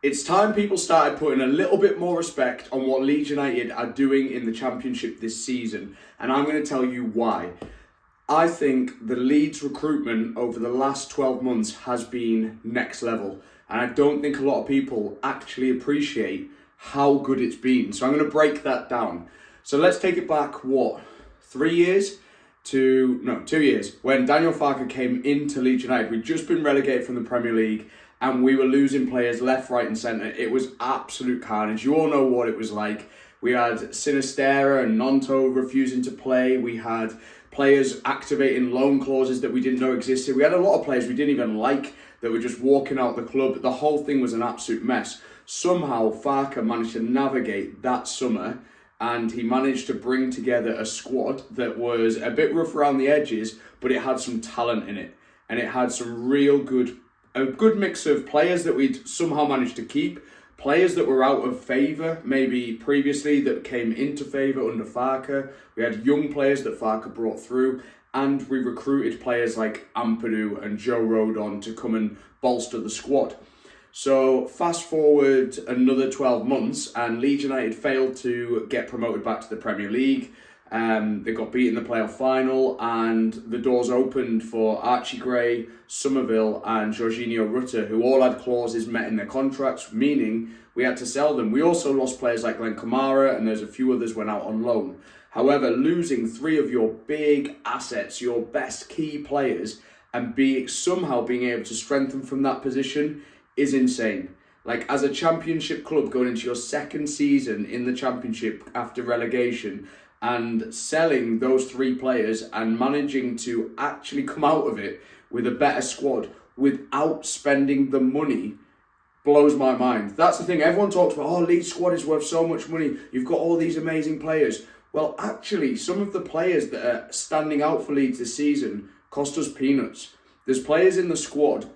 It's time people started putting a little bit more respect on what Leeds United are doing in the Championship this season, and I'm going to tell you why. I think the Leeds recruitment over the last 12 months has been next level, and I don't think a lot of people actually appreciate how good it's been. So I'm going to break that down. So let's take it back, 2 years, when Daniel Farke came into Leeds United. We'd just been relegated from the Premier League, and we were losing players left, right and centre. It was absolute carnage. You all know what it was like. We had Sinistera and Nonto refusing to play. We had players activating loan clauses that we didn't know existed. We had a lot of players we didn't even like that were just walking out the club. The whole thing was an absolute mess. Somehow Farke managed to navigate that summer, and he managed to bring together a squad that was a bit rough around the edges, but it had some talent in it. And it had some a good mix of players that we'd somehow managed to keep, players that were out of favour maybe previously that came into favour under Farke. We had young players that Farke brought through, and we recruited players like Ampadu and Joe Rodon to come and bolster the squad. So fast forward another 12 months and Leeds United failed to get promoted back to the Premier League. They got beat in the playoff final, and the doors opened for Archie Gray, Somerville and Jorginho Rutter, who all had clauses met in their contracts, meaning we had to sell them. We also lost players like Glenn Kamara, and there's a few others went out on loan. However, losing 3 of your big assets, your best key players, and somehow being able to strengthen from that position is insane. Like, as a Championship club going into your second season in the Championship after relegation, and selling those 3 players and managing to actually come out of it with a better squad without spending the money blows my mind. That's the thing. Everyone talks about, Leeds squad is worth so much money. You've got all these amazing players. Well, actually, some of the players that are standing out for Leeds this season cost us peanuts. There's players in the squad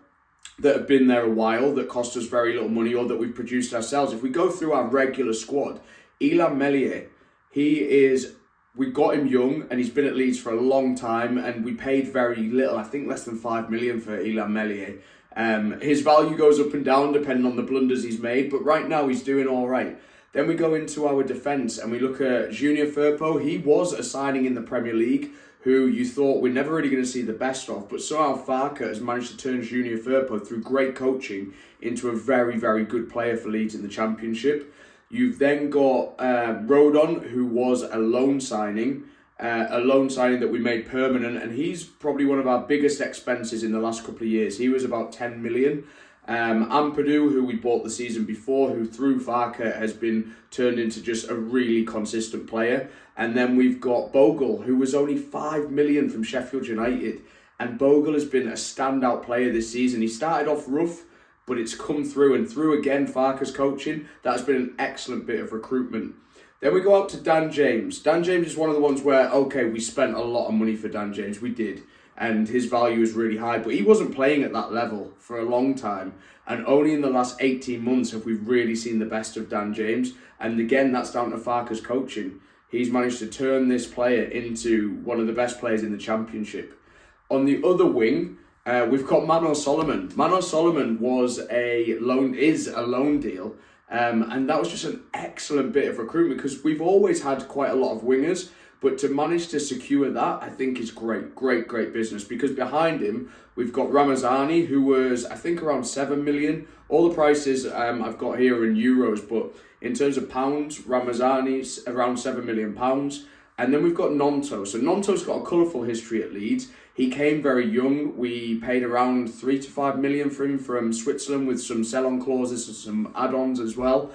that have been there a while that cost us very little money, or that we've produced ourselves. If we go through our regular squad, Illan Meslier, we got him young and he's been at Leeds for a long time, and we paid very little, I think less than 5 million for Illan Meslier. His value goes up and down depending on the blunders he's made, but right now he's doing all right. Then we go into our defence and we look at Junior Firpo. He was a signing in the Premier League who you thought we're never really going to see the best of, but somehow Farke has managed to turn Junior Firpo through great coaching into a very, very good player for Leeds in the Championship. You've then got Rodon, who was a loan signing that we made permanent, and he's probably one of our biggest expenses in the last couple of years. He was about 10 million. Ampadu, who we bought the season before, who through Farke has been turned into just a really consistent player. And then we've got Bogle, who was only 5 million from Sheffield United. And Bogle has been a standout player this season. He started off rough, but it's come through, and through again Farke's coaching, that has been an excellent bit of recruitment. Then we go out to Dan James. Dan James is one of the ones where, we spent a lot of money for Dan James. We did. And his value is really high, but he wasn't playing at that level for a long time. And only in the last 18 months have we really seen the best of Dan James. And again, that's down to Farke's coaching. He's managed to turn this player into one of the best players in the Championship. On the other wing, we've got Manor Solomon. Manor Solomon is a loan deal. And that was just an excellent bit of recruitment, because we've always had quite a lot of wingers. But to manage to secure that, I think is great business, because behind him, we've got Ramazani, who was, I think, around 7 million. All the prices I've got here are in euros, but in terms of pounds, Ramazani's around £7 million. And then we've got Nonto. So Nonto's got a colourful history at Leeds. He came very young. We paid around 3 to 5 million for him from Switzerland, with some sell-on clauses and some add-ons as well.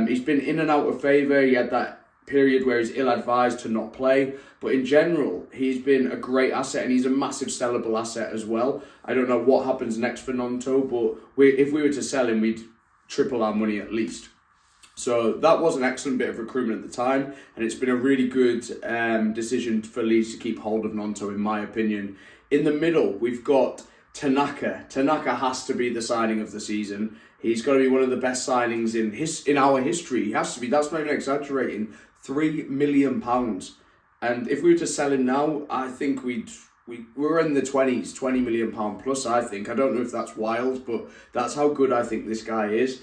He's been in and out of favour. He had that period where he's ill-advised to not play, but in general he's been a great asset, and he's a massive sellable asset as well. I don't know what happens next for Nonto, but if we were to sell him, we'd triple our money at least. So that was an excellent bit of recruitment at the time, and it's been a really good decision for Leeds to keep hold of Nonto, in my opinion. In the middle, we've got Tanaka. Tanaka has to be the signing of the season. He's got to be one of the best signings in our history. He has to be. That's not even exaggerating. £3 million. And if we were to sell him now, I think we're in the 20s, £20 million plus, I think. I don't know if that's wild, but that's how good I think this guy is.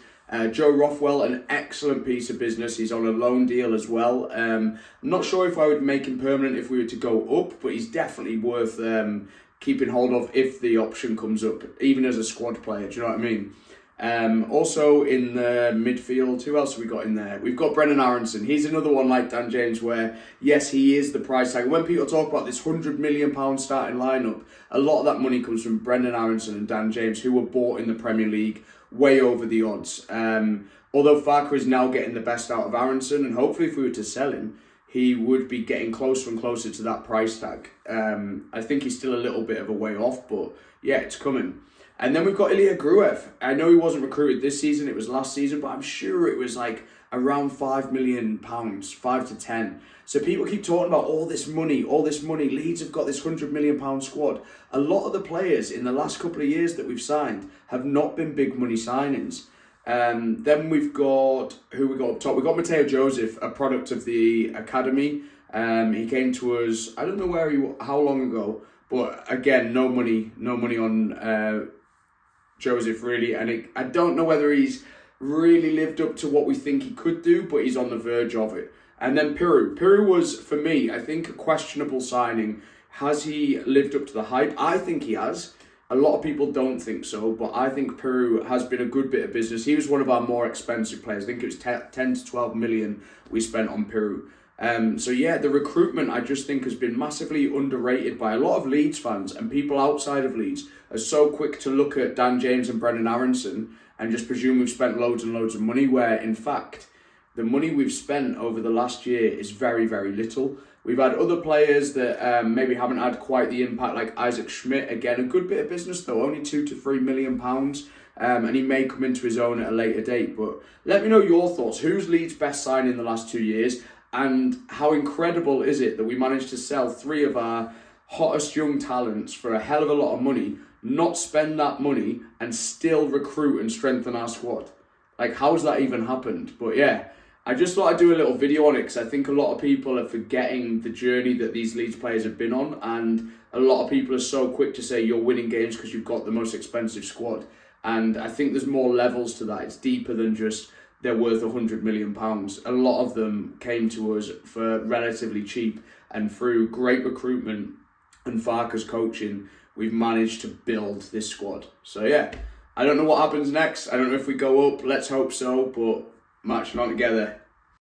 Joe Rothwell, an excellent piece of business. He's on a loan deal as well. I'm not sure if I would make him permanent if we were to go up, but he's definitely worth keeping hold of if the option comes up, even as a squad player. Do you know what I mean? Also in the midfield, who else have we got in there? We've got Brendan Aronson. He's another one like Dan James where, yes, he is the price tag. When people talk about this £100 million starting lineup, a lot of that money comes from Brendan Aronson and Dan James, who were bought in the Premier League way over the odds. Although Farke is now getting the best out of Aronson, and hopefully if we were to sell him, he would be getting closer and closer to that price tag. I think he's still a little bit of a way off, but yeah, it's coming. And then we've got Ilya Gruev. I know he wasn't recruited this season, it was last season, but I'm sure it was like around £5 million, 5 to 10. So people keep talking about all this money. Leeds have got this £100 million squad. A lot of the players in the last couple of years that we've signed have not been big money signings. Then we've got, who we got up top? We've got Matteo Joseph, a product of the academy. He came to us, I don't know how long ago, but again, no money on Joseph really, and I don't know whether he's really lived up to what we think he could do, but he's on the verge of it. And then Piru was, for me, I think a questionable signing. Has he lived up to the hype? I think he has. A lot of people don't think so, but I think Piru has been a good bit of business. He was one of our more expensive players. I think it was 10 to 12 million we spent on Piru. So yeah, the recruitment I just think has been massively underrated by a lot of Leeds fans, and people outside of Leeds are so quick to look at Dan James and Brendan Aronson and just presume we've spent loads and loads of money, where in fact the money we've spent over the last year is very, very little. We've had other players that maybe haven't had quite the impact, like Isaac Schmidt. Again, a good bit of business though, only £2 to £3 million. And he may come into his own at a later date. But let me know your thoughts. Who's Leeds' best signing in the last 2 years? And how incredible is it that we managed to sell 3 of our hottest young talents for a hell of a lot of money, not spend that money, and still recruit and strengthen our squad? Like, how's that even happened? But yeah, I just thought I'd do a little video on it because I think a lot of people are forgetting the journey that these Leeds players have been on, and a lot of people are so quick to say you're winning games because you've got the most expensive squad. And I think there's more levels to that. It's deeper than just they're worth £100 million. A lot of them came to us for relatively cheap, and through great recruitment and Farke's coaching, we've managed to build this squad. So yeah, I don't know what happens next. I don't know if we go up. Let's hope so, but marching on together.